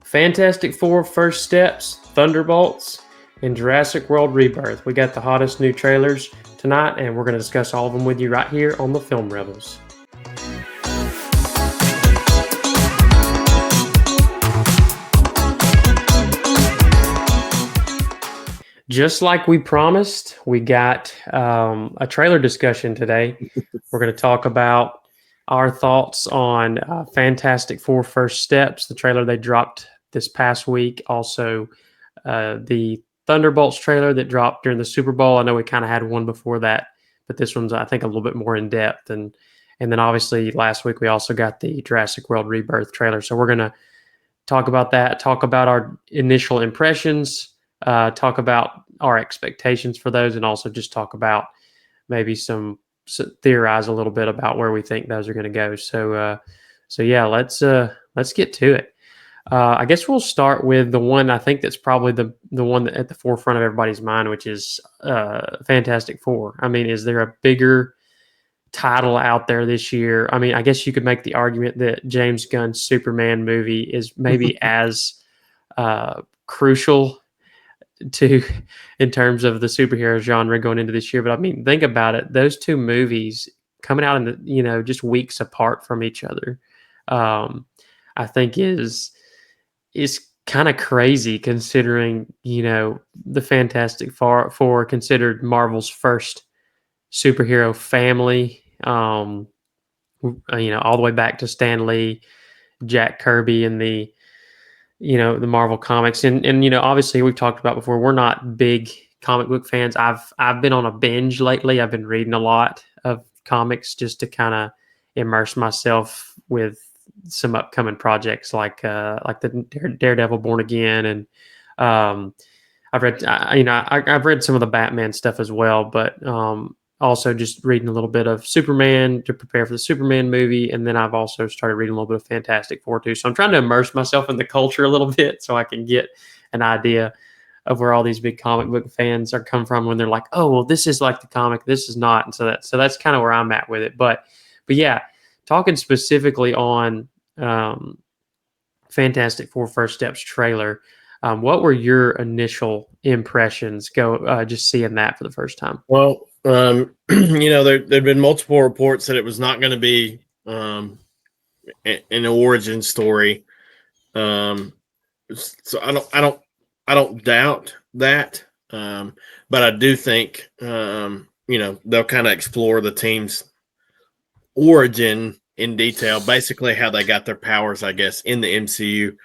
Fantastic Four First Steps, Thunderbolts, and Jurassic World Rebirth. We got the hottest new trailers tonight, and we're going to discuss all of them with you right here on the Film Rebels. Just like we promised, we got a trailer discussion today. We're going to talk about our thoughts on Fantastic Four First Steps, the trailer they dropped this past week. Also, the Thunderbolts trailer that dropped during the Super Bowl. I know we kind of had one before that, but this one's, I think, a little bit more in depth. And then obviously last week we also got the Jurassic World Rebirth trailer. So we're going to talk about that, talk about our initial impressions, talk about our expectations for those, and also just talk about maybe theorize a little bit about where we think those are going to go. So yeah, let's get to it. I guess we'll start with the one I think that's probably the one that at the forefront of everybody's mind, which is Fantastic Four. I mean, is there a bigger title out there this year? I mean, I guess you could make the argument that James Gunn's Superman movie is maybe as crucial in terms of the superhero genre going into this year. But I mean, think about it. Those two movies coming out in just weeks apart from each other, I think is kind of crazy considering, the Fantastic Four considered Marvel's first superhero family, all the way back to Stan Lee, Jack Kirby, and the Marvel comics. And obviously we've talked about before, we're not big comic book fans. I've been on a binge lately. I've been reading a lot of comics just to kind of immerse myself with some upcoming projects like the Daredevil Born Again, and I've read some of the Batman stuff as well, but also just reading a little bit of Superman to prepare for the Superman movie, and then I've also started reading a little bit of Fantastic Four too. So I'm trying to immerse myself in the culture a little bit so I can get an idea of where all these big comic book fans are come from when they're like, oh, well, this is like the comic, this is not. And so that's kind of where I'm at with it. But yeah, talking specifically on Fantastic Four First Steps trailer, what were your initial impressions just seeing that for the first time? Well, there'd been multiple reports that it was not going to be an origin story. So I don't doubt that. But I do think they'll kind of explore the team's origin in detail, basically how they got their powers, I guess, in the MCU.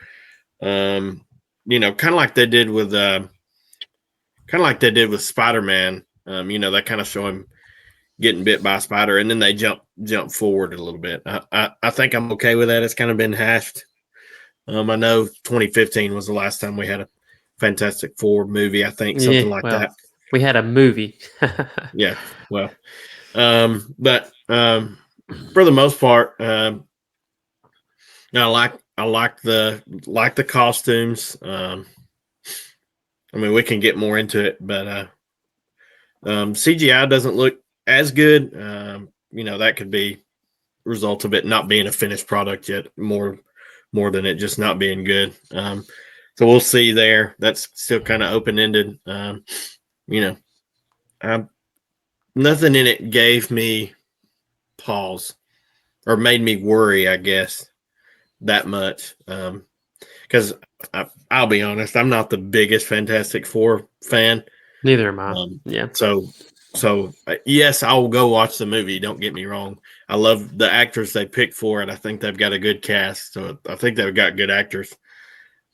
Kind of like they did with Spider-Man. They kind of show him getting bit by a spider, and then they jump forward a little bit. I think I'm okay with that. It's kind of been hashed. I know 2015 was the last time we had a Fantastic Four movie. I think something like that. We had a movie. Yeah. Well, but for the most part, I like the costumes. I mean, we can get more into it, but CGI doesn't look as good. That could be a result of it not being a finished product yet, more than it just not being good. So we'll see there. That's still kind of open-ended. Nothing in it gave me pause or made me worry, I guess, that much. Because I'll be honest, I'm not the biggest Fantastic Four fan. Neither am I. Yeah. So yes, I will go watch the movie. Don't get me wrong. I love the actors they picked for it. I think they've got a good cast. So I think they've got good actors.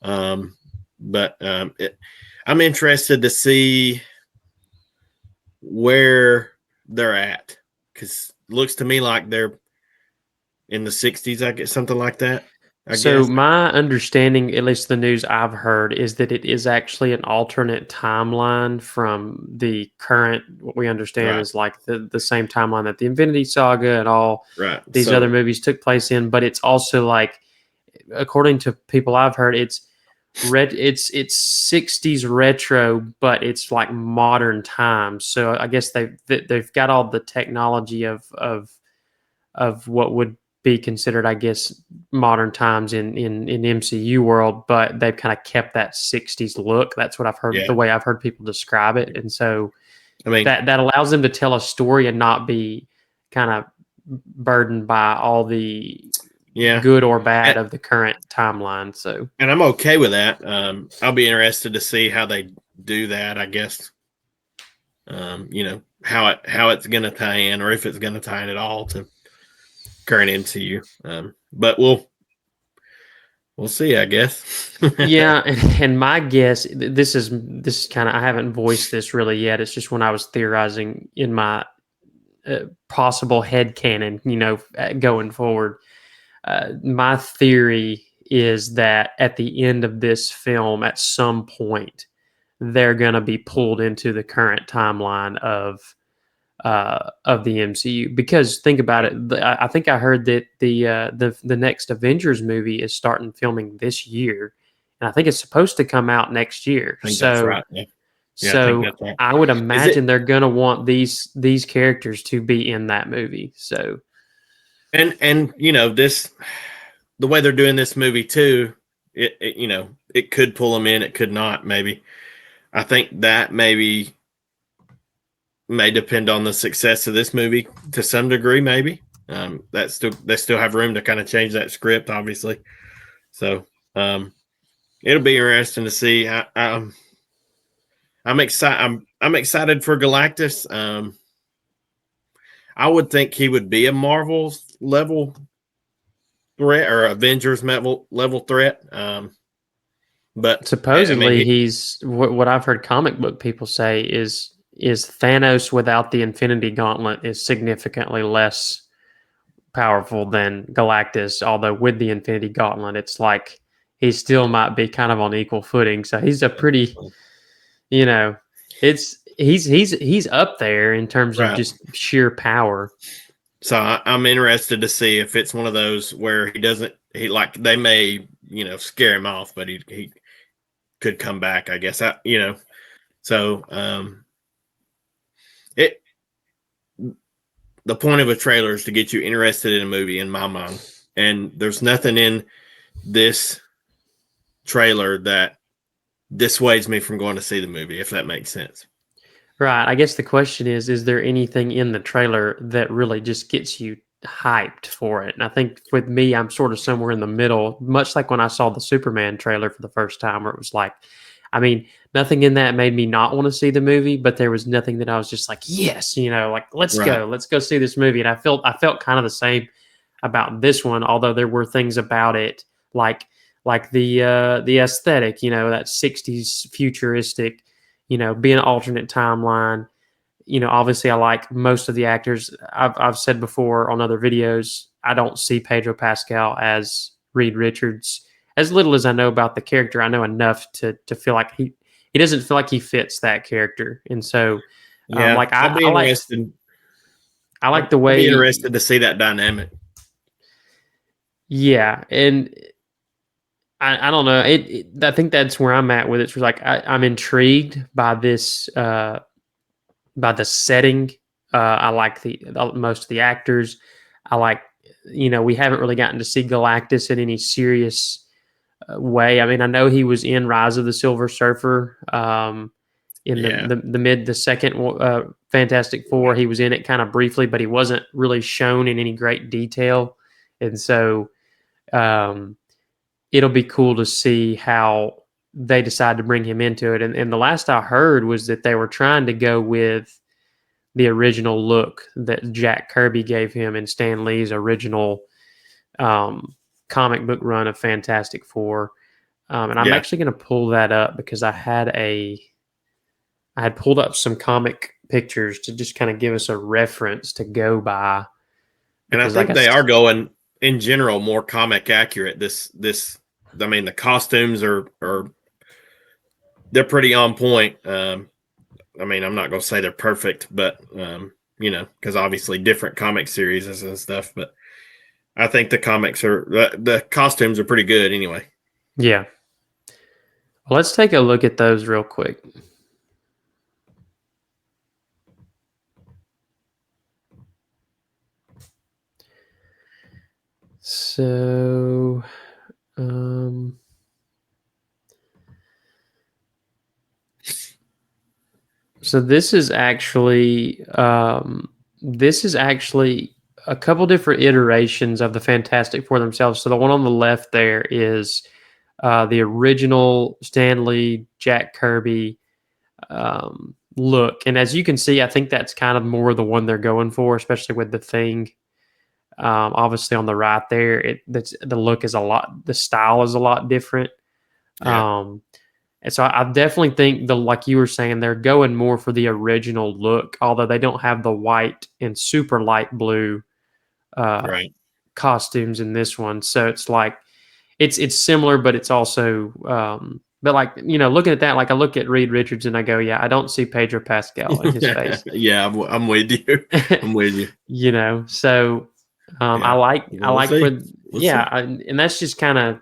But I'm interested to see where they're at, because it looks to me like they're in the 60s, I guess, something like that. So my understanding, at least the news I've heard, is that it is actually an alternate timeline from the current, what we understand is like the same timeline that the Infinity Saga and all these other movies took place in. But it's also like, according to people I've heard, it's 60s retro, but it's like modern times. So I guess they've got all the technology of what would be considered, I guess, modern times in MCU world, but they've kind of kept that 60s look. That's what I've heard, the way I've heard people describe it. And so I mean, that allows them to tell a story and not be kind of burdened by all the good or bad of the current timeline. So, and I'm okay with that. I'll be interested to see how they do that, I guess. How it's going to tie in, or if it's going to tie in at all to current MCU. But we'll see, I guess. yeah, and my guess, this is kind of, I haven't voiced this really yet. It's just when I was theorizing in my possible headcanon, going forward. My theory is that at the end of this film, at some point, they're going to be pulled into the current timeline of the MCU. Because think about it, I think I heard that the next Avengers movie is starting filming this year, and I think it's supposed to come out next year. I think that's right. Yeah. So I think that's right. I would imagine they're going to want these characters to be in that movie. So, and this, the way they're doing this movie too, it could pull them in, it could not. Maybe I think that maybe may depend on the success of this movie to some degree. Maybe they still have room to kind of change that script, obviously. So it'll be interesting to see. I'm excited. I'm excited for Galactus. I would think he would be a Marvel's level threat or Avengers level threat. But supposedly he's what I've heard comic book people say is Thanos without the Infinity Gauntlet is significantly less powerful than Galactus. Although with the Infinity Gauntlet, it's like he still might be kind of on equal footing. So he's a pretty, he's up there in terms of just sheer power. So I'm interested to see if it's one of those where they may, scare him off, but he could come back, I guess. So the point of a trailer is to get you interested in a movie, in my mind. And there's nothing in this trailer that dissuades me from going to see the movie, if that makes sense. Right. I guess the question is there anything in the trailer that really just gets you hyped for it? And I think with me, I'm sort of somewhere in the middle, much like when I saw the Superman trailer for the first time, where it was like, I mean, nothing in that made me not want to see the movie, but there was nothing that I was just like, yes, like, let's go see this movie. And I felt kind of the same about this one, although there were things about it like the aesthetic, that 60s futuristic, be an alternate timeline. Obviously I like most of the actors. I've said before on other videos, I don't see Pedro Pascal as Reed Richards. As little as I know about the character, I know enough to feel like he doesn't feel like he fits that character. And so, I like the way. I'd be interested to see that dynamic. Yeah, and I don't know. I think that's where I'm at with it. It's like I'm intrigued by this, by the setting. I like most of the actors. I like, we haven't really gotten to see Galactus in any serious way. I mean, I know he was in Rise of the Silver Surfer. In the second Fantastic Four, he was in it kind of briefly, but he wasn't really shown in any great detail, and so. It'll be cool to see how they decide to bring him into it. And the last I heard was that they were trying to go with the original look that Jack Kirby gave him in Stan Lee's original comic book run of Fantastic Four. And I'm actually going to pull that up because I had pulled up some comic pictures to just kind of give us a reference to go by. And I think they are going, in general, more comic accurate. I mean, the costumes are they're pretty on point. I mean, I'm not going to say they're perfect, but because obviously different comic series and stuff. But I think the costumes are pretty good anyway. Yeah. Well, let's take a look at those real quick. So, um, so this is actually a couple different iterations of the Fantastic Four themselves. So the one on the left there is the original Stan Lee, Jack Kirby look, and as you can see, I think that's kind of more the one they're going for, especially with the Thing. Obviously, on the right there, the look is the style is a lot different. Yeah. And so I definitely think like you were saying, they're going more for the original look, although they don't have the white and super light blue Right. costumes in this one. So it's like it's similar, but it's also but like looking at that, like I look at Reed Richards and I go, yeah, I don't see Pedro Pascal in his face. Yeah, I'm with you. I'm with you. So I Yeah. like We'll see. We'll see. and that's just kind of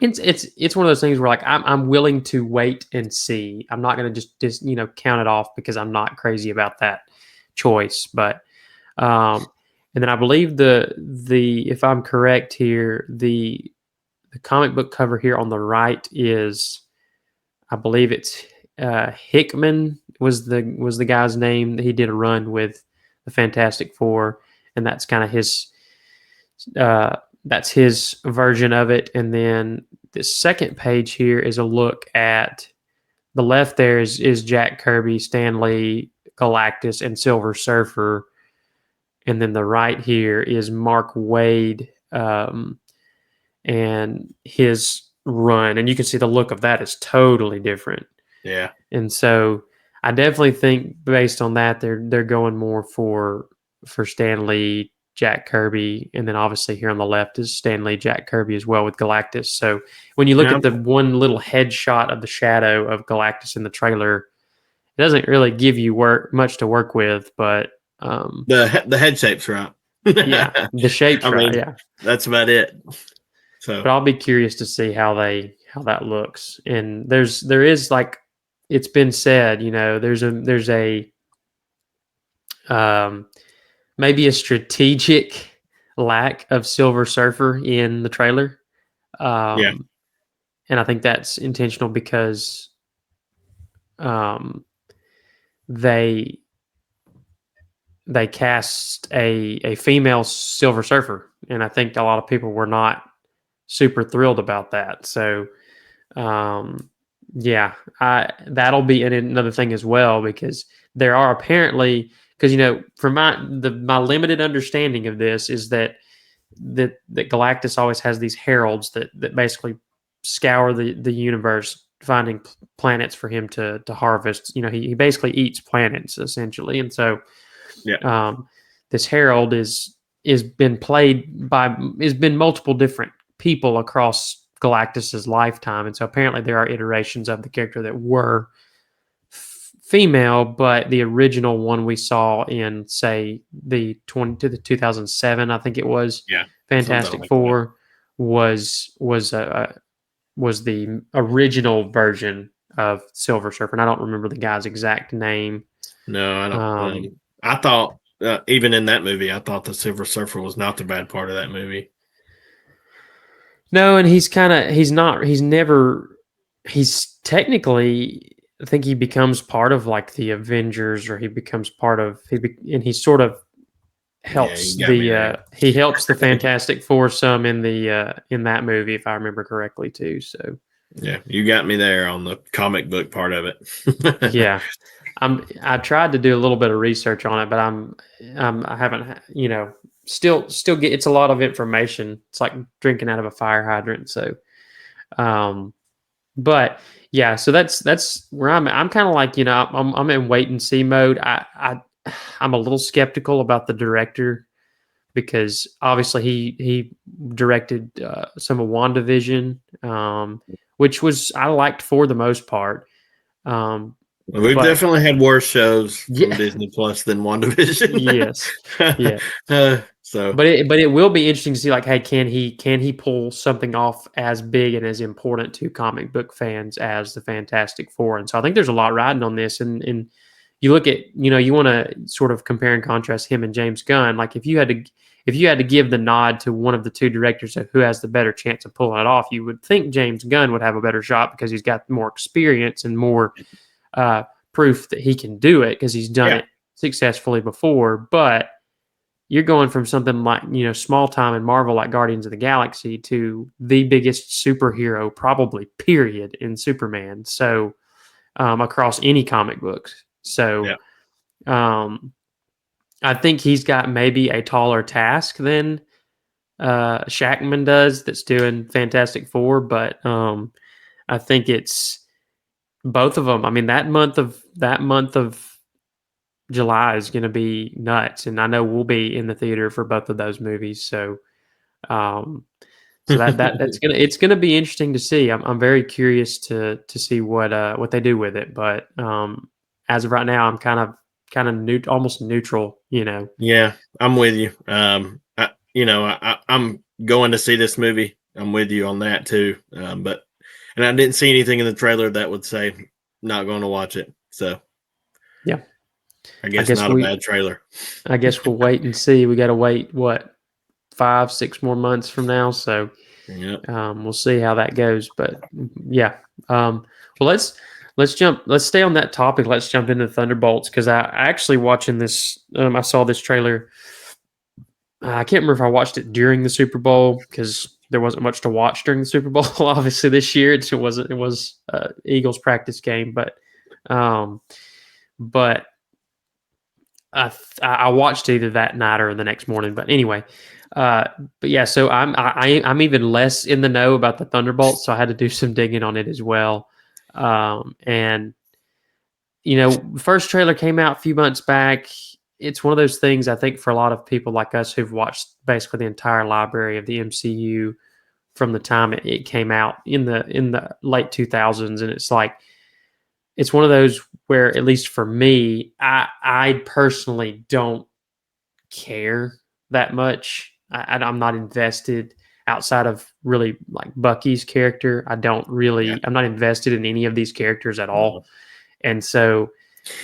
it's one of those things where like I'm willing to wait and see. I'm not going to just count it off because I'm not crazy about that choice. But and then I believe the if I'm correct here, the comic book cover here on the right is, I believe it's Hickman was the guy's name that he did a run with the Fantastic Four, and that's kind of his that's his version of it. And then the second page here is a look at the left. There is Jack Kirby, Stan Lee, Galactus, and Silver Surfer, and then the right here is Mark Waid and his run, and you can see the look of that is totally different. Yeah. And so I definitely think based on that, they're going more for Stan Lee, Jack Kirby, and then obviously here on the left is Stan Lee, Jack Kirby as well with Galactus. So when you look Yeah. at the one little headshot of the shadow of Galactus in the trailer, it doesn't really give you much to work with, but the head shape's right. yeah, the shape's right. Yeah, that's about it. So, but I'll be curious to see how that looks. And there is like it's been said, there's a maybe a strategic lack of Silver Surfer in the trailer. yeah. And I think that's intentional because um, they cast a female Silver Surfer, and I think a lot of people were not super thrilled about that. So yeah, that'll be another thing as well, because there are apparently, because from my limited understanding of this is that Galactus always has these heralds that basically scour the universe finding planets for him to harvest. He basically eats planets essentially, and so Yeah. this herald is been played by has been multiple different people across Galactus's lifetime, and so apparently there are iterations of the character that were female, but the original one we saw in, say, the 2007, I think it was, Yeah. Fantastic Like Four was the original version of Silver Surfer, and I don't remember the guy's exact name. No, I don't. I thought even in that movie, I thought the Silver Surfer was not the bad part of that movie. No, and he's technically, I think he becomes part of like the Avengers, or he becomes part of and he sort of helps he helps the Fantastic Four some in that movie, if I remember correctly too. So yeah, you got me there on the comic book part of it. yeah, I tried to do a little bit of research on it, but I haven't, still get, it's a lot of information. It's like drinking out of a fire hydrant. So, but yeah, so that's where I'm kind of like, I'm in wait and see mode. I'm a little skeptical about the director, because obviously he directed some of WandaVision, which I liked for the most part. We've definitely had worse shows from Disney Plus than WandaVision. Yes, yeah. So, but it will be interesting to see, like, hey, can he pull something off as big and as important to comic book fans as the Fantastic Four? And so I think there's a lot riding on this. And you look at, you want to sort of compare and contrast him and James Gunn. Like, if if you had to give the nod to one of the two directors of who has the better chance of pulling it off, you would think James Gunn would have a better shot because he's got more experience and more proof that he can do it because he's done it successfully before. But you're going from something like, small time in Marvel like Guardians of the Galaxy to the biggest superhero probably period in Superman. So across any comic books. So I think he's got maybe a taller task than Shackman does that's doing Fantastic Four, but I think it's both of them. I mean, that month of July is going to be nuts, and I know we'll be in the theater for both of those movies. So, it's gonna be interesting to see. I'm very curious to see what they do with it. But as of right now, I'm kind of almost neutral. Yeah, I'm with you. I'm going to see this movie. I'm with you on that too. And I didn't see anything in the trailer that would say not going to watch it. So yeah. I guess not a bad trailer. I guess we'll wait and see. We got to wait, 5-6 more months from now. So we'll see how that goes. But yeah. Well, let's stay on that topic. Let's jump into Thunderbolts because I actually watching this. I saw this trailer. I can't remember if I watched it during the Super Bowl because there wasn't much to watch during the Super Bowl. Obviously, this year it was Eagles practice game, but I watched either that night or the next morning. But anyway, but yeah, so I'm even less in the know about the Thunderbolts, so I had to do some digging on it as well. And first trailer came out a few months back. It's one of those things I think for a lot of people like us who've watched basically the entire library of the MCU from the time it came out in the late 2000s, and it's like it's one of those where, at least for me, I personally don't care that much. I'm not invested outside of really like Bucky's character. I'm not invested in any of these characters at all. And so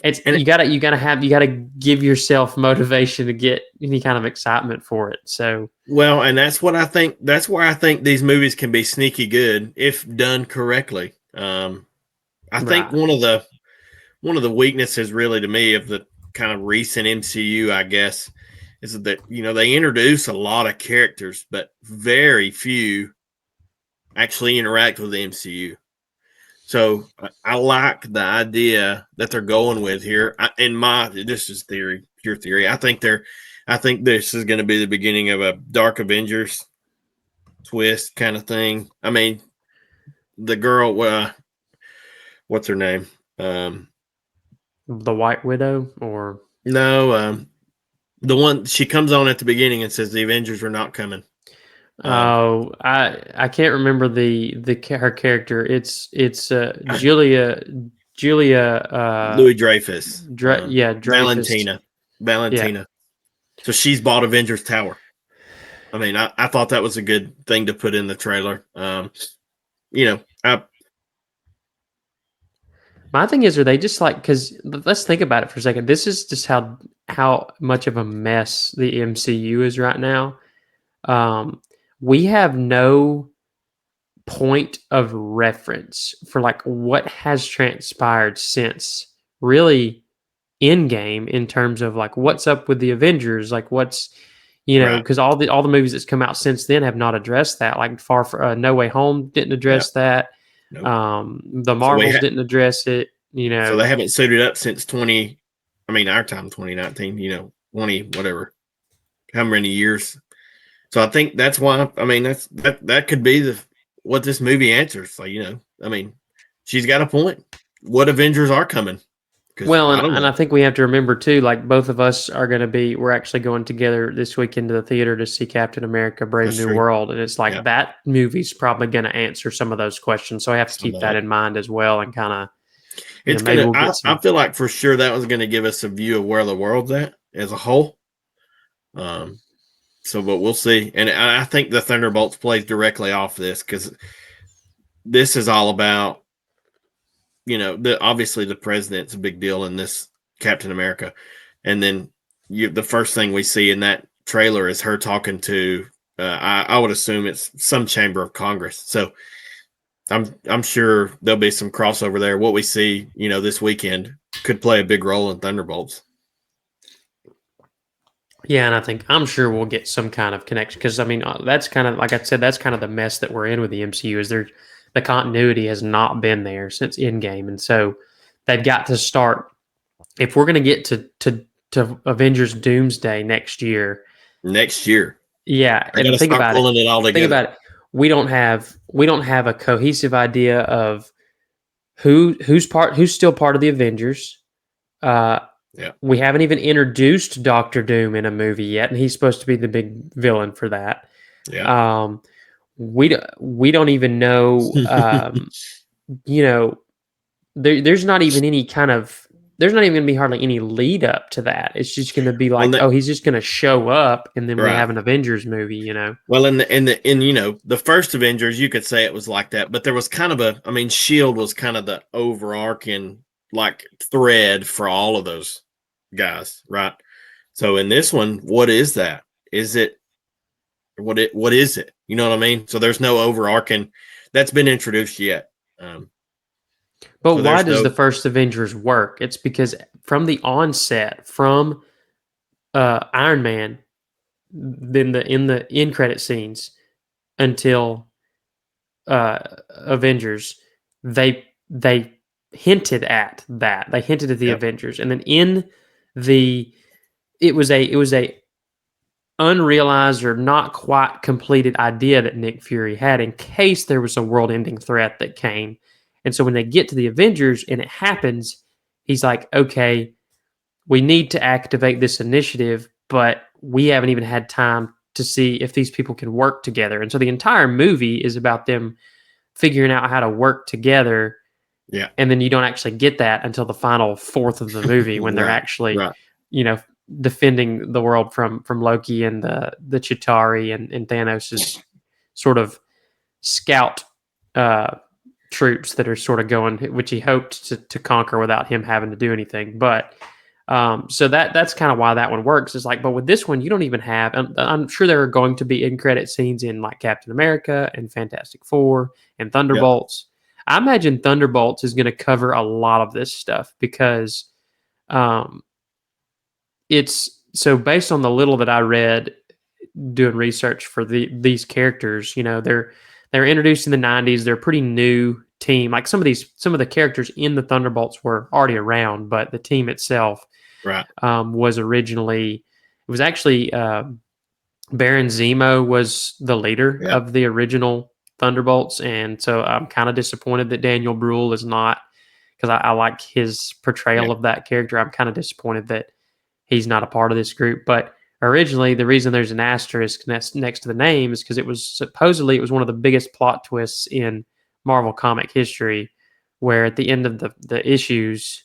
you gotta give yourself motivation to get any kind of excitement for it. So and that's what I think. That's where I think these movies can be sneaky good if done correctly. I think one of the weaknesses really to me of the kind of recent MCU, I guess, is that they introduce a lot of characters, but very few actually interact with the MCU. So I like the idea that they're going with here. This is pure theory. I think this is going to be the beginning of a Dark Avengers twist kind of thing. I mean, the girl, what's her name? The White Widow, or no, the one she comes on at the beginning and says the Avengers are not coming. I can't remember her character. It's Julia Louis Dreyfus. Dreyfus. Valentina. Yeah. So she's bought Avengers Tower. I mean, I thought that was a good thing to put in the trailer. My thing is, are they just like, because let's think about it for a second. This is just how much of a mess the MCU is right now. We have no point of reference for like what has transpired since really Endgame in terms of like what's up with the Avengers, like what's because all the movies that's come out since then have not addressed that. Like No Way Home didn't address that. Nope. The Marvels didn't address it. So they haven't suited up since our time, 2019. 20 whatever, how many years. So I think that's why. I mean, that could be what this movie answers. Like, I mean, she's got a point. What Avengers are coming? Well, and I think we have to remember too. Like both of us we're actually going together this weekend to the theater to see Captain America: Brave New World, and it's like that movie's probably going to answer some of those questions. So I have to keep that in mind as well, and kind of. I feel like for sure that was going to give us a view of where the world's at as a whole. So, but we'll see. And I think the Thunderbolts plays directly off this because this is all about, obviously the president's a big deal in this Captain America. And then the first thing we see in that trailer is her talking to. I would assume it's some chamber of Congress. So I'm sure there'll be some crossover there. What we see, this weekend could play a big role in Thunderbolts. Yeah, and I'm sure we'll get some kind of connection because I mean that's kind of like I said, that's kind of the mess that we're in with the MCU is the continuity has not been there since Endgame, and so they've got to start if we're going to get to Avengers Doomsday next year. Next year, Yeah, I got and to think start about it. pulling it all Think together. about it. We don't have a cohesive idea of who's still part of the Avengers. Uh, Yeah, we haven't even introduced Doctor Doom in a movie yet, and he's supposed to be the big villain for that. yeah. Um, we don't even know. You know, there's not even any kind of there's not even going to be hardly any lead up to that. It's just going to be Well, like, oh, he's just going to show up, and then we right. have an Avengers movie. You know. Well, the first Avengers, you could say it was like that, but there was kind of Shield was kind of the overarching like thread for all of those guys, right? So in this one, what is that? Is it what is it? You know what I mean? So there's no overarching that's been introduced yet. But So why there's does no the first Avengers work? It's because from the onset, from Iron Man, then in the end credit scenes until Avengers, they hinted at that. They hinted at the Yep. Avengers, and then in the it was a unrealized or not quite completed idea that Nick Fury had in case there was a world-ending threat that came. And so when they get to the Avengers and it happens, he's like, okay, we need to activate this initiative, but we haven't even had time to see if these people can work together. And so the entire movie is about them figuring out how to work together. Yeah. And then you don't actually get that until the final fourth of the movie when they're Right. actually, Right. you know, defending the world from Loki and the Chitauri and Thanos's sort of scout uh, troops that are sort of going, which he hoped to conquer without him having to do anything. But so that's kind of why that one works. Is like, but with this one, you don't even have. I'm sure there are going to be end credit scenes in like Captain America and Fantastic Four and Yep. Thunderbolts. I imagine Thunderbolts is going to cover a lot of this stuff because um, it's so based on the little that I read doing research for these characters. You know, they're introduced in the '90s. They're a pretty new team. Like some of the characters in the Thunderbolts were already around, but the team itself Right. was originally it was actually Baron Zemo was the leader Yep. of the original Thunderbolts, and so I'm kind of disappointed that Daniel Bruhl is not because I like his portrayal Yeah. of that character. I'm kind of disappointed that he's not a part of this group. But originally, the reason there's an asterisk next to the name is because it was one of the biggest plot twists in Marvel comic history, where at the end of the issues,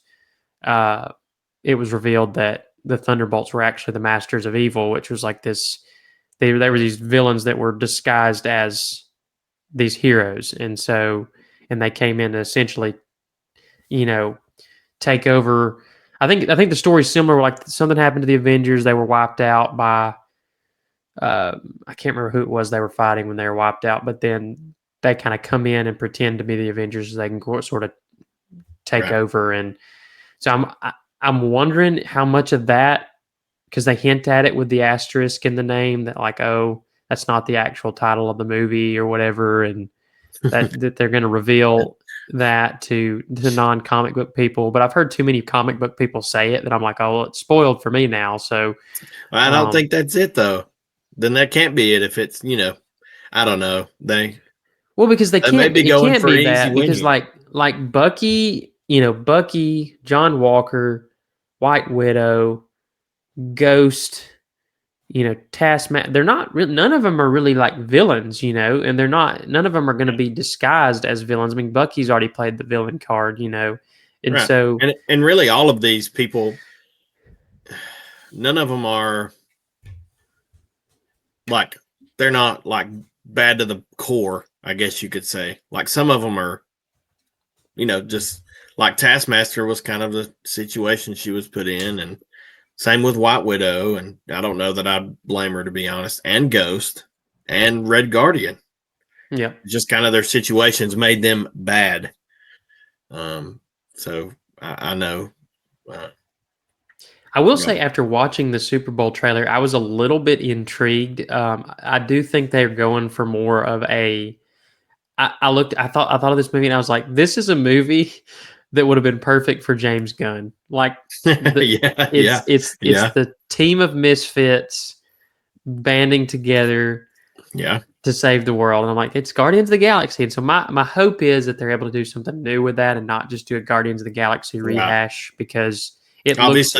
uh, it was revealed that the Thunderbolts were actually the Masters of Evil, which was like this. They were these villains that were disguised as these heroes, and they came in to essentially, you know, take over. I think the story's similar. Like something happened to the Avengers, they were wiped out by. I can't remember who it was they were fighting when they were wiped out, but then they kind of come in and pretend to be the Avengers so they can sort of take Right. over. And so I'm wondering how much of that because they hint at it with the asterisk in the name that like, oh, that's not the actual title of the movie or whatever, and that they're going to reveal that to the non-comic book people. But I've heard too many comic book people say it that I'm like, oh, well, it's spoiled for me now. So I don't think that's it though. Then that can't be it if it's, I don't know. well, because They may be it going can't for be an easy that win because here. like Bucky, Bucky, John Walker, White Widow, Ghost, Taskmaster. They're not really, none of them are really like villains, and none of them are going to be disguised as villains. I mean, Bucky's already played the villain card, and Right. so And really all of these people, none of them are like they're not like bad to the core, I guess you could say. Like some of them are, just like Taskmaster was kind of the situation she was put in, and Same with White Widow, and I don't know that I'd blame her, to be honest, and Ghost and Red Guardian. Yeah. Just kind of their situations made them bad. So I know. I will say, after watching the Super Bowl trailer, I was a little bit intrigued. I do think they're going for more of a. I thought of this movie and I was like, this is a movie that would have been perfect for James Gunn. Like, Yeah, it's the team of misfits banding together yeah. to save the world. And I'm like, it's Guardians of the Galaxy. And so my hope is that they're able to do something new with that and not just do a Guardians of the Galaxy rehash, because it looks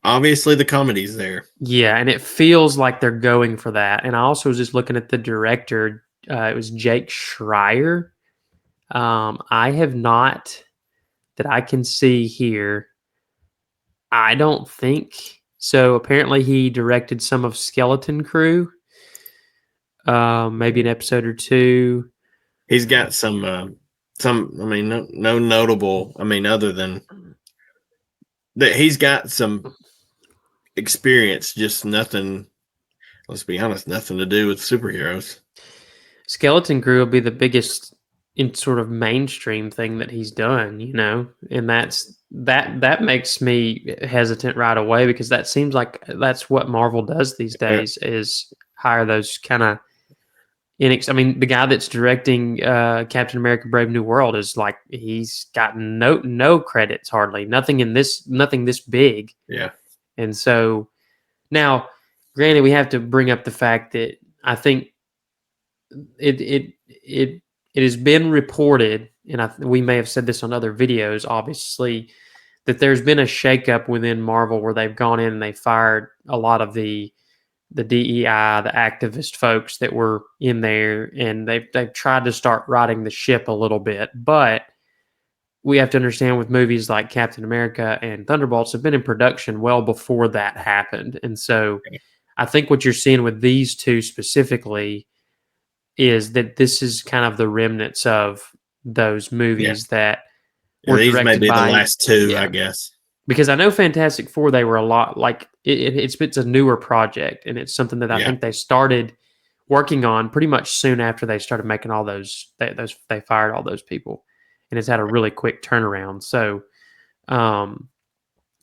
obviously the comedy's there. yeah, and it feels like they're going for that. And I also was just looking at the director. It was Jake Schreier. I have not, that I can see here. I don't think so. Apparently, he directed some of Skeleton Crew, maybe an episode or two. He's got some. I mean, no notable. I mean, other than that, he's got some experience. Just nothing. Let's be honest, nothing to do with superheroes. Skeleton Crew will be the biggest in sort of mainstream thing that he's done, and that makes me hesitant right away, because that seems like that's what Marvel does these days, is hire those kind of I mean, the guy that's directing Captain America: Brave New World is like, he's got no credits, hardly nothing this big. Yeah. And so now, granted, we have to bring up the fact that I think it has been reported, and we may have said this on other videos, obviously, that there's been a shakeup within Marvel where they've gone in and they fired a lot of the DEI, the activist folks that were in there, and they've tried to start righting the ship a little bit. But we have to understand, with movies like Captain America and Thunderbolts have been in production well before that happened. And so I think what you're seeing with these two specifically is that this is kind of the remnants of those movies that were these directed may be by the last two, I guess. Because I know Fantastic Four, they were a lot like it's a newer project, and it's something that I think they started working on pretty much soon after they started making all those. They fired all those people, and it's had a really quick turnaround. So,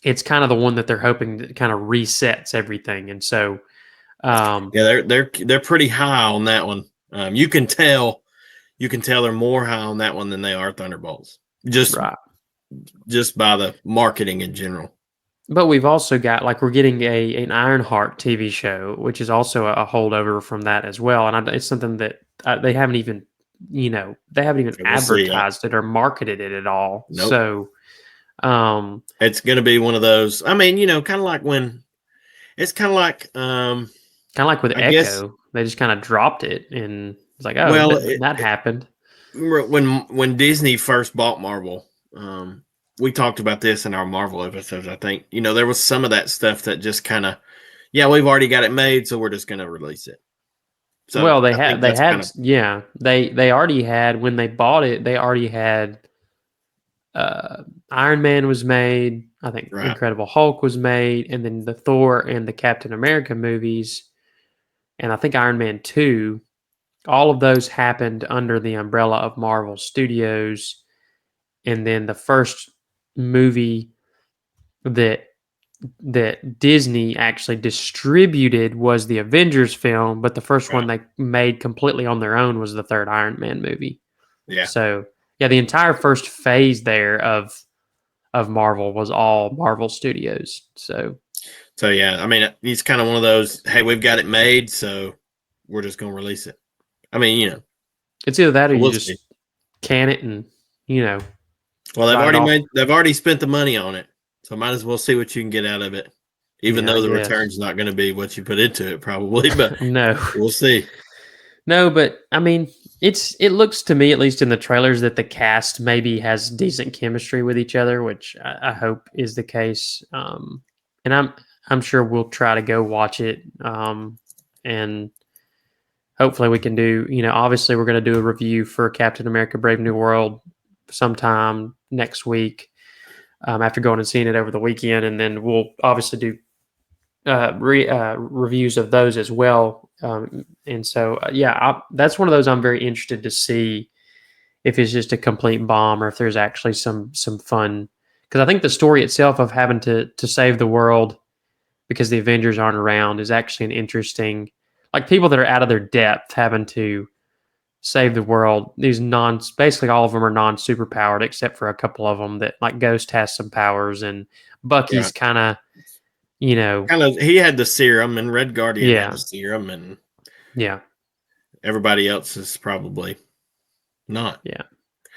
it's kind of the one that they're hoping that kind of resets everything. And so, they're pretty high on that one. You can tell they're more high on that one than they are Thunderbolts. Just by the marketing in general. But we've also got, like, we're getting an Ironheart TV show, which is also a holdover from that as well. And it's something that they haven't even, advertised it or marketed it at all. Nope. So it's going to be one of those. I mean, kind of like with Echo, they just kind of dropped it, and it's like, oh, that happened. When Disney first bought Marvel, we talked about this in our Marvel episodes. I think, there was some of that stuff that just kind of, we've already got it made, so we're just going to release it. So well, they already had, when they bought it, they already had Iron Man was made. I think Incredible Hulk was made, and then the Thor and the Captain America movies, and I think Iron Man 2, all of those happened under the umbrella of Marvel Studios. And then the first movie that Disney actually distributed was the Avengers film, but the first one they made completely on their own was the third Iron Man movie. Yeah. So the entire first phase there of Marvel was all Marvel Studios. So I mean, it's kind of one of those, hey, we've got it made, so we're just going to release it. I mean, it's either that or you just can it and, well, they've already spent the money on it, so might as well see what you can get out of it. Even though the return's not going to be what you put into it, probably, but no, we'll see. No, but I mean, it looks to me, at least in the trailers, that the cast maybe has decent chemistry with each other, which I hope is the case. And I'm sure we'll try to go watch it, and hopefully we can do. Obviously we're going to do a review for Captain America: Brave New World sometime next week, after going and seeing it over the weekend, and then we'll obviously do reviews of those as well. And so, that's one of those I'm very interested to see if it's just a complete bomb or if there's actually some fun. Because I think the story itself of having to save the world because the Avengers aren't around is actually an interesting, like people that are out of their depth having to save the world. Basically all of them are non superpowered except for a couple of them that like Ghost has some powers and Yeah. Bucky's kind of, you know, He had the serum, and Red Guardian had yeah, the serum, and yeah, everybody else is probably not. yeah,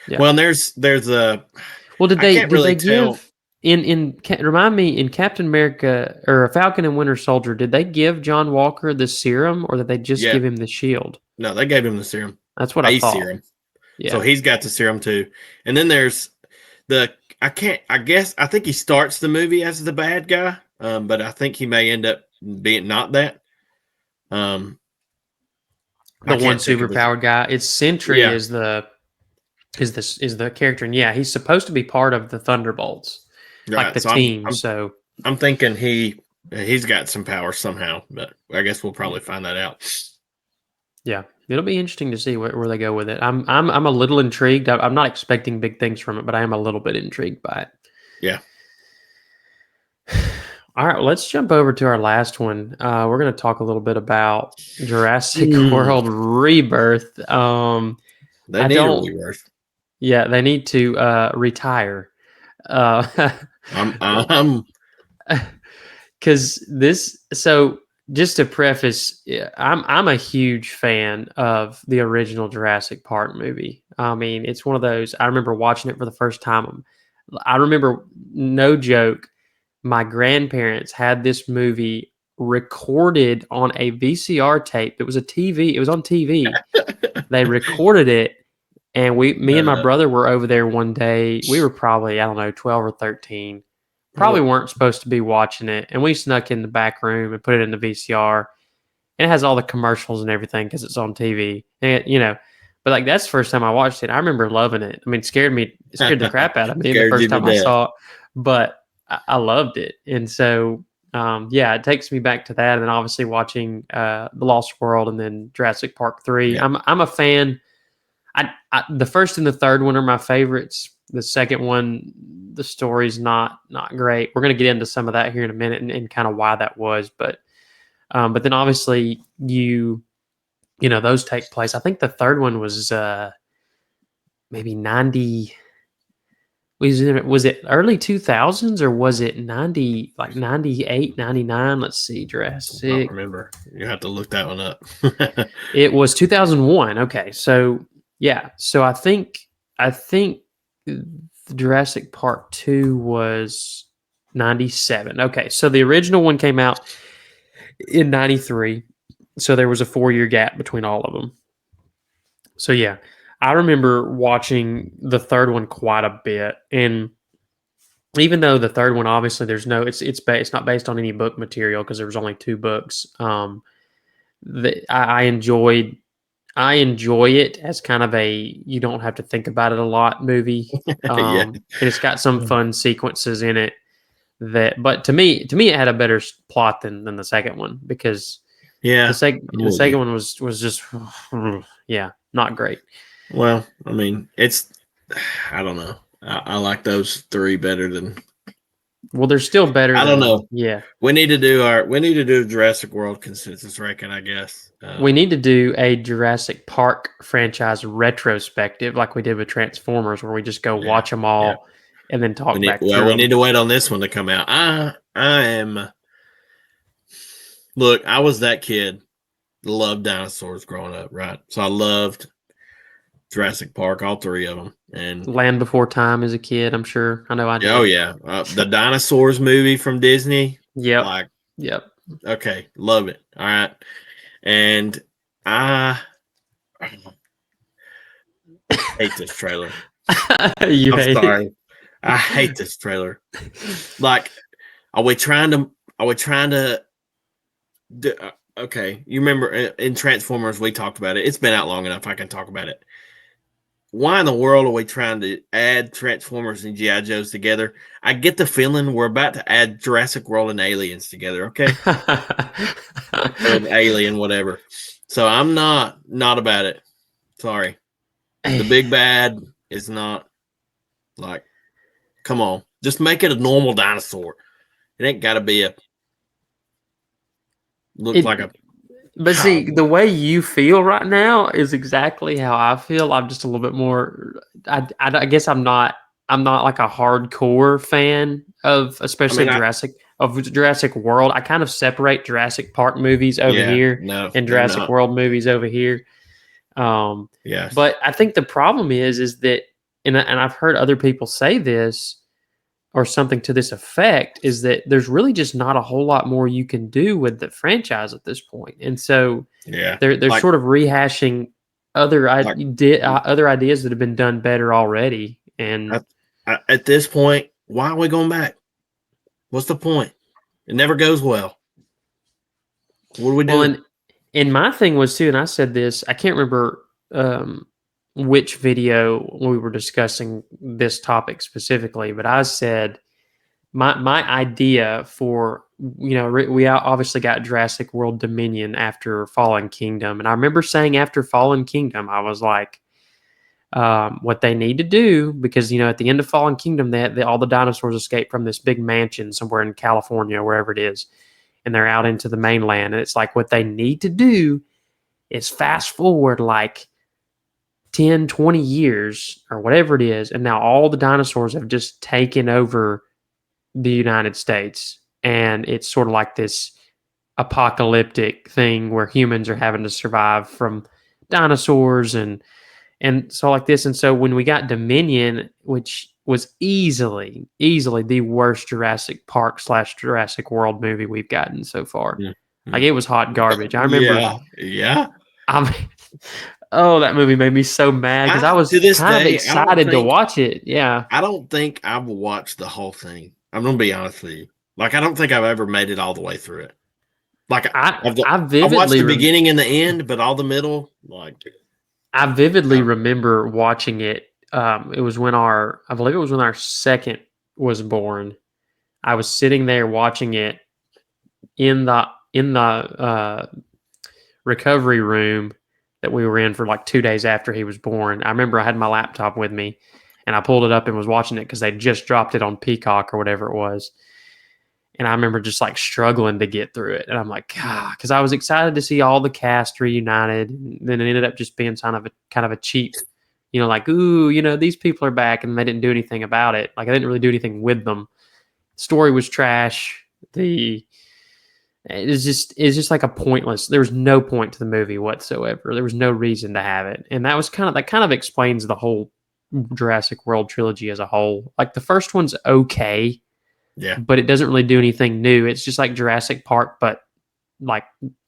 yeah. Well, and there's a Well, I can't did really they tell. give remind me in Captain America or Falcon and Winter Soldier? Did they give John Walker the serum or did they just Yeah, give him the shield? no, they gave him the serum, That's what I a thought. serum, so Yeah. he's got the serum too. And then there's the I can't. I guess I think he starts the movie as the bad guy, but I think he may end up being not that. Um, The I one can't think of his. superpowered guy. It's Sentry Yeah, is the character, and yeah, he's supposed to be part of the Thunderbolts, like right. the So I'm team. I'm So I'm thinking he's got some power somehow, but I guess we'll probably find that out. yeah, it'll be interesting to see where they go with it. I'm a little intrigued. I'm not expecting big things from it, but I am a little bit intrigued by it. Yeah. All right, well, let's jump over to our last one. We're going to talk a little bit about Jurassic Mm, World Rebirth. they I need a don't. rebirth. Yeah, they need to retire. I'm I'm Because this. So, just to preface, yeah, I'm a huge fan of the original Jurassic Park movie. I mean, it's one of those. I remember watching it for the first time. I remember, no joke, my grandparents had this movie recorded on a VCR tape. It was a TV. It was on TV. They recorded it, and me and my uh, brother were over there one day. We were probably, I don't know, 12 or 13. Probably well, weren't supposed to be watching it, and we snuck in the back room and put it in the VCR. And it has all the commercials and everything because it's on TV. And. But like that's the first time I watched it. I remember loving it. I mean, it scared the crap out of me the scared first you to time I death. saw it, but I loved it. And so, it takes me back to that. And then obviously watching The Lost World and then Jurassic Park 3. Yeah. I'm a fan. The first and the third one are my favorites. The second one, the story's not great. We're gonna get into some of that here in a minute and kind of why that was, but then obviously those take place. I think the third one was maybe 90. Was it early 2000s or was it 90, like 98, 99? Let's see, I don't Jurassic. remember. You have to look that one up. It was 2001. Okay, so yeah, so I think Jurassic Park 2 was 97. Okay, so the original one came out in 93. So there was a 4-year gap between all of them. So yeah, I remember watching the third one quite a bit, and even though the third one obviously it's not based on any book material because there was only 2 books. I enjoy it as kind of a you don't have to think about it a lot movie, Yeah. and it's got some fun sequences in it but to me it had a better plot than the second one because Yeah. I'm the with you. second one was just yeah, not great. Well, I mean, I don't know. I like those three better than, Well, they're still better I don't than, know. yeah. We need to do Jurassic World consensus ranking, I guess. We need to do a Jurassic Park franchise retrospective like we did with Transformers, where we just go Yeah. watch them Yeah. all and then talk back through We them. need to wait on this one to come out. I am Look, I was that kid that loved dinosaurs growing up, right? So I loved Jurassic Park, all three of them. And Land Before Time as a kid, I'm sure. I know I oh did. yeah, the dinosaurs movie from Disney, Yep. like, Yep. okay, love it. All right. And I hate this trailer. You I'm hate it. sorry. I hate this trailer. Like, are we trying to do, okay, you remember in Transformers we talked about it. It's been out long enough I can talk about it. why in the world are we trying to add Transformers and G.I. Joes together? I get the feeling we're about to add Jurassic World and Aliens together, okay? An alien, whatever. So I'm not about it. Sorry. The big bad is not like, come on. Just make it a normal dinosaur. It ain't got to be like a. But see, the way you feel right now is exactly how I feel. I'm just a little bit more. I guess I'm not. I'm not like a hardcore fan of, especially Jurassic World. I kind of separate Jurassic Park movies over here and Jurassic World movies over here. Yes. But I think the problem is that, and I've heard other people say this, or something to this effect, is that there's really just not a whole lot more you can do with the franchise at this point. And so they're sort of rehashing other ideas that have been done better already. And at this point, why are we going back? What's the point? It never goes well. What do we do? Well, and my thing was too, and I said this, I can't remember which video we were discussing this topic specifically, but I said my idea for, we obviously got Jurassic World Dominion after Fallen Kingdom, and I remember saying after Fallen Kingdom, I was like, what they need to do, because at the end of Fallen Kingdom, all the dinosaurs escape from this big mansion somewhere in California, wherever it is, and they're out into the mainland, and it's like what they need to do is fast forward like 10, 20 years or whatever it is, and now all the dinosaurs have just taken over the United States, and it's sort of like this apocalyptic thing where humans are having to survive from dinosaurs and so like this. And so when we got Dominion, which was easily the worst Jurassic Park / Jurassic World movie we've gotten so far. Mm-hmm. Like, it was hot garbage. I remember. Yeah. Oh, that movie made me so mad because I was kind of excited to watch it. Yeah. I don't think I've watched the whole thing. I'm going to be honest with you. Like, I don't think I've ever made it all the way through it. Like, I watched the beginning and the end, but all the middle, like. I vividly remember watching it. It was when I believe it was when our second was born. I was sitting there watching it in the recovery room that we were in for like 2 days after he was born. I remember I had my laptop with me, and I pulled it up and was watching it because they just dropped it on Peacock or whatever it was. And I remember just like struggling to get through it. And I'm like, God, because I was excited to see all the cast reunited. And then it ended up just being kind of a cheap, like, ooh, these people are back, and they didn't do anything about it. Like, I didn't really do anything with them. The story was trash. It's just like a pointless. There was no point to the movie whatsoever. There was no reason to have it. And that kind of explains the whole Jurassic World trilogy as a whole. Like, the first one's okay. Yeah. But it doesn't really do anything new. It's just like Jurassic Park, but like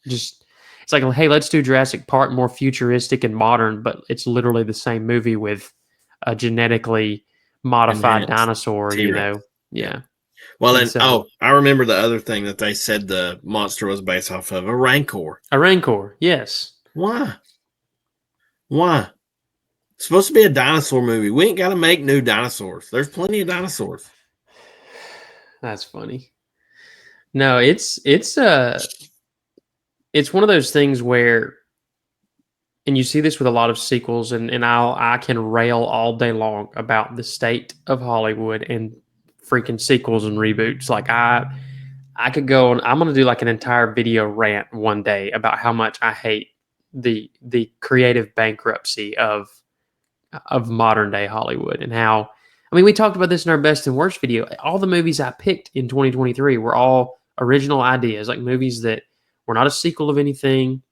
it's like, hey, let's do Jurassic Park more futuristic and modern, but it's literally the same movie with a genetically modified dinosaur, T-Rex. Yeah. Well, I remember the other thing that they said the monster was based off of, a Rancor. A Rancor, yes. Why? It's supposed to be a dinosaur movie. We ain't got to make new dinosaurs. There's plenty of dinosaurs. That's funny. No, it's one of those things where, and you see this with a lot of sequels, and I can rail all day long about the state of Hollywood and freaking sequels and reboots. Like, I could go and I'm going to do like an entire video rant one day about how much I hate the creative bankruptcy of modern day Hollywood, and how, we talked about this in our best and worst video. All the movies I picked in 2023 were all original ideas, like movies that were not a sequel of anything.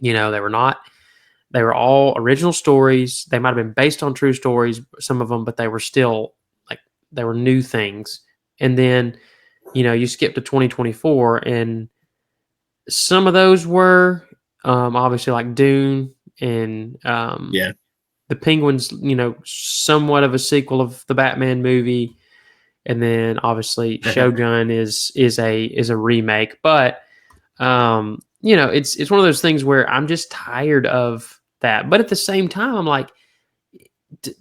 They were all original stories. They might have been based on true stories, some of them, but they were still like, they were new things. And then, you skip to 2024, and some of those were obviously like Dune and the Penguin's, somewhat of a sequel of the Batman movie, and then obviously Shogun is a remake. But it's one of those things where I'm just tired of that. But at the same time, I'm like,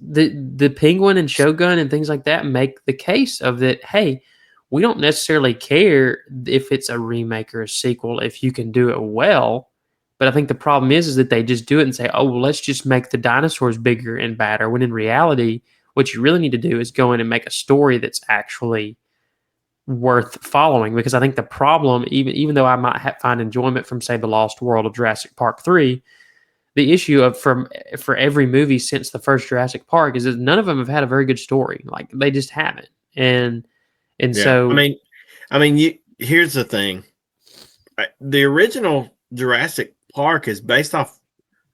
the Penguin and Shogun and things like that make the case of that. Hey, we don't necessarily care if it's a remake or a sequel if you can do it well. But I think the problem is that they just do it and say, oh, well, let's just make the dinosaurs bigger and badder. When in reality, what you really need to do is go in and make a story that's actually worth following. Because I think the problem, even though I might find enjoyment from, say, The Lost World of Jurassic Park 3, the issue of for every movie since the first Jurassic Park is that none of them have had a very good story. Like they just haven't. And Yeah. so Here's the thing. The original Jurassic Park is based off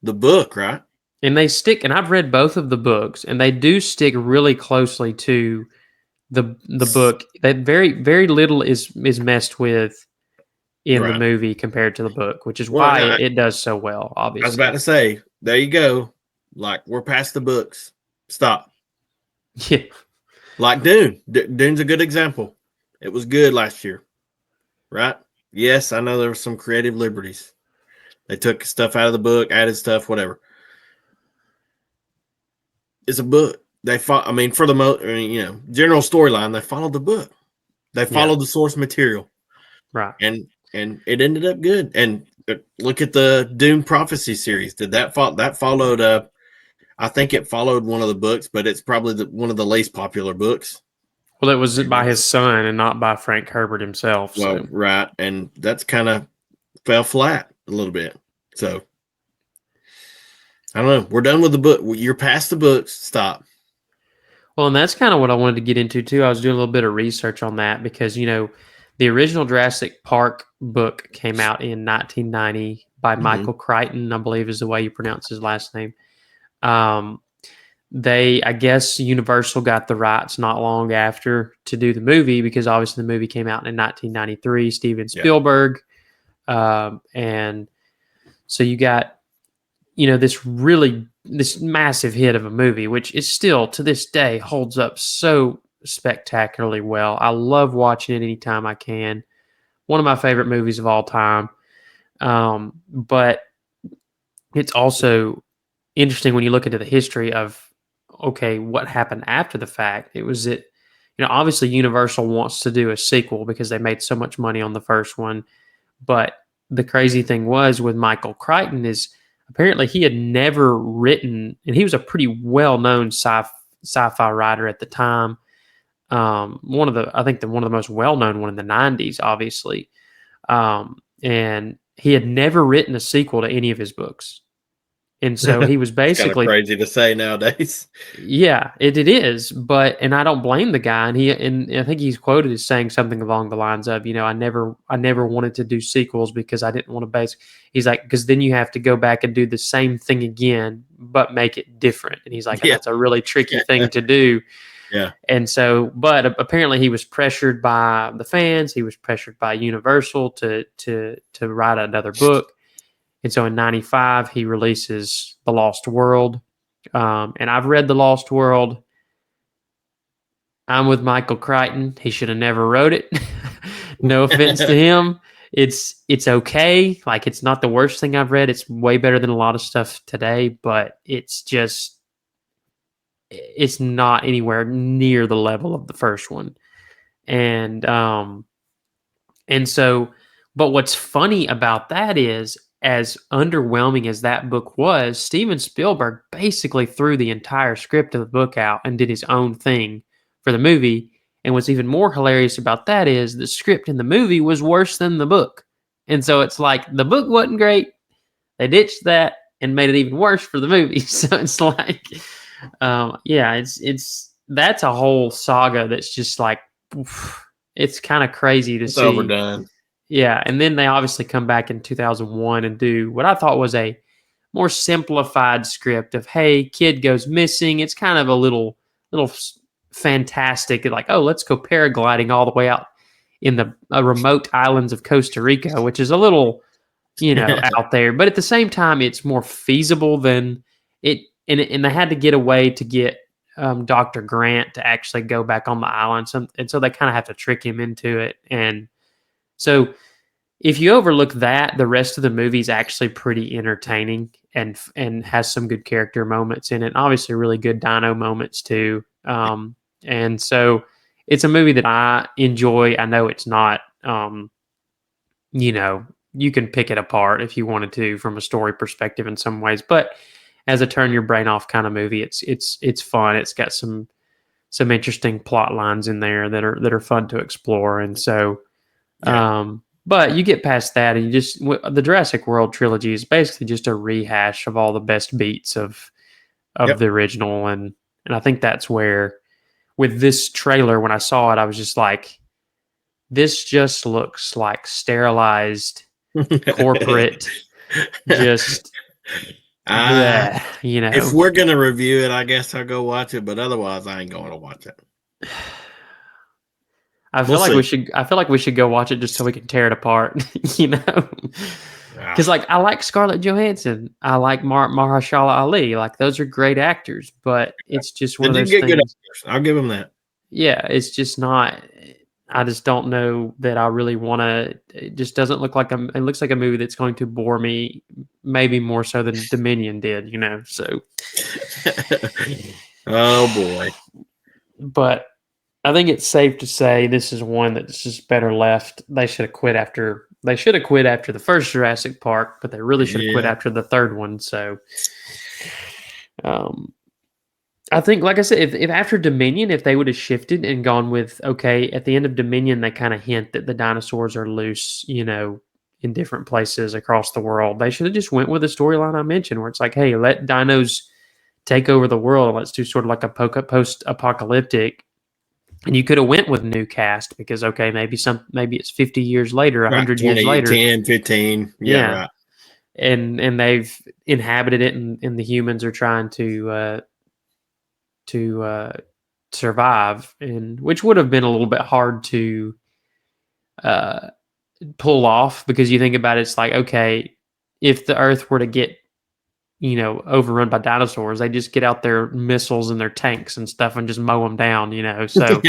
the book, right? and they stick, and I've read both of the books, and they do stick really closely to the book. That very little is messed with in the Right. movie compared to the book, which is Well, why no, it does so well, I was obviously. about to say, there you go. Like, we're past the books. Stop. Yeah. Like Dune. Dune's a good example. It was good last year, right? Yes, I know there were some creative liberties. They took stuff out of the book, added stuff, whatever. It's a book. They follow. I mean, for the most, general storyline, they followed the book. They Yeah. followed the source material, Right. and it ended up good. And look at the Dune Prophecy series. Did that followed? I think it followed one of the books, but it's probably one of the least popular books. Well, it was by his son and not by Frank Herbert himself. Well, So right, and that's kind of fell flat a little bit. So I don't know. We're done with the book. You're past the books. Stop. well, and that's kind of what I wanted to get into too. I was doing a little bit of research on that because the original Jurassic Park book came out in 1990 by Michael Crichton, I believe is the way you pronounce his last name. I guess Universal got the rights not long after to do the movie because obviously the movie came out in 1993. Steven Spielberg, and so you got this massive hit of a movie, which is still to this day holds up so spectacularly well. I love watching it anytime I can. One of my favorite movies of all time. But it's also interesting when you look into the history of, okay, what happened after the fact. It was that, obviously Universal wants to do a sequel because they made so much money on the first one. But the crazy thing was with Michael Crichton is apparently he had never written, and he was a pretty well-known sci-fi writer at the time. One of the most well-known one in the 90s, obviously. And he had never written a sequel to any of his books. And so he was basically kind of crazy to say nowadays. Yeah, it is. And I don't blame the guy. And I think he's quoted as saying something along the lines of, I never wanted to do sequels because I didn't want to base. He's like, because then you have to go back and do the same thing again, but make it different. And he's like, and that's a really tricky thing to do. Yeah. And so, but apparently he was pressured by the fans. He was pressured by Universal to write another book. And so in 95, he releases The Lost World. And I've read The Lost World. I'm with Michael Crichton. He should have never wrote it. No offense to him. It's okay. Like, it's not the worst thing I've read. It's way better than a lot of stuff today, but it's not anywhere near the level of the first one. And so, but what's funny about that is, as underwhelming as that book was, Steven Spielberg basically threw the entire script of the book out and did his own thing for the movie. And what's even more hilarious about that is the script in the movie was worse than the book. And so it's like the book wasn't great. They ditched that and made it even worse for the movie. So it's like, that's a whole saga that's just like, oof, it's kind of crazy to see. Overdone. Yeah, and then they obviously come back in 2001 and do what I thought was a more simplified script of, hey, kid goes missing. It's kind of a little fantastic, like, oh, let's go paragliding all the way out in the remote islands of Costa Rica, which is a little, out there. But at the same time, it's more feasible than it. And they had to get a way to get Dr. Grant to actually go back on the island. And so they kind of have to trick him into it. And so if you overlook that, the rest of the movie is actually pretty entertaining. and has some good character moments in it. Obviously, really good dino moments too. And so it's a movie that I enjoy. I know it's not, you know, you can pick it apart if you wanted to from a story perspective in some ways, but as a turn your brain off kind of movie, it's fun. It's got some interesting plot lines in there that are fun to explore, and so. But you get past that, and the Jurassic World trilogy is basically just a rehash of all the best beats of Yep. the original, and I think that's where with this trailer, when I saw it, I was just like, this just looks like sterilized corporate, just uh, bleh, you if know. we're gonna review it, I guess I'll go watch it. But otherwise, I ain't going to watch it. I We'll feel like we see. should. I feel like we should go watch it just so we can tear it apart, you know. Ah. Because like I like Scarlett Johansson, I like Mahershala Ali, like those are great actors, but it's just one They of did those get good things. actors. I'll give them that. Yeah, it's just not. I just don't know that I really want to. It just doesn't look like it looks like a movie that's going to bore me, maybe more so than Dominion did, you know. So, Oh boy. but I think it's safe to say this is one that's just better left. They should have quit after the first Jurassic Park, but they really should have quit Yeah. after the third one. So, um, I think, like I said, if after Dominion, if they would have shifted and gone with, okay, at the end of Dominion, they kind of hint that the dinosaurs are loose, you know, in different places across the world. They should have just went with the storyline I mentioned, where it's like, hey, let dinos take over the world. Let's do sort of like a post-apocalyptic. And you could have went with new cast because, okay, maybe it's 50 years later, Right. 100 years 20, later. 10, 15. Yeah, Yeah. right. And they've inhabited it, and the humans are trying to survive, and which would have been a little bit hard to uh, pull off because you think about it, it's like, okay, if the Earth were to get, you know, overrun by dinosaurs, they just get out their missiles and their tanks and stuff and just mow them down, you know. So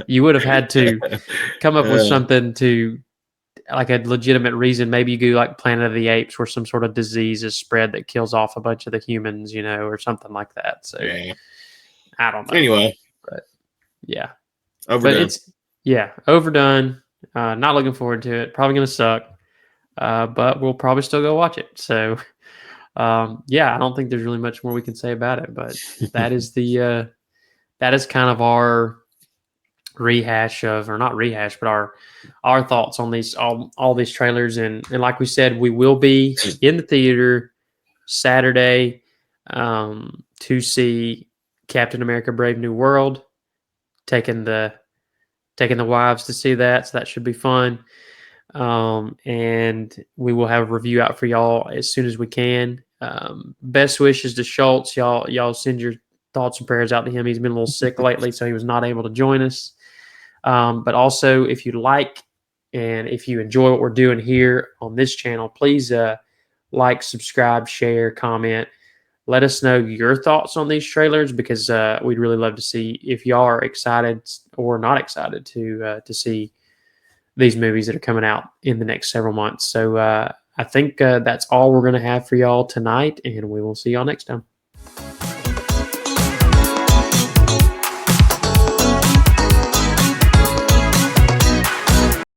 you would have had to come up with Uh, something to like a legitimate reason. Maybe you do like Planet of the Apes, where some sort of disease is spread that kills off a bunch of the humans, you know, or something like that. So yeah. I don't know, Anyway, but yeah. But overdone. it's overdone. Not looking forward to it. Probably gonna suck. But we'll probably still go watch it. So yeah, I don't think there's really much more we can say about it. But that is that is kind of our rehash of, or not rehash, but our thoughts on these all these trailers. And like we said, we will be in the theater Saturday to see Captain America: Brave New World. Taking the wives to see that, so that should be fun. And we will have a review out for y'all as soon as we can. Best wishes to Schultz. Y'all send your thoughts and prayers out to him. He's been a little sick lately, so he was not able to join us. But also, if you like and if you enjoy what we're doing here on this channel, please like, subscribe, share, comment. Let us know your thoughts on these trailers, because we'd really love to see if y'all are excited or not excited to see these movies that are coming out in the next several months. So I think that's all we're going to have for y'all tonight, and we will see y'all next time.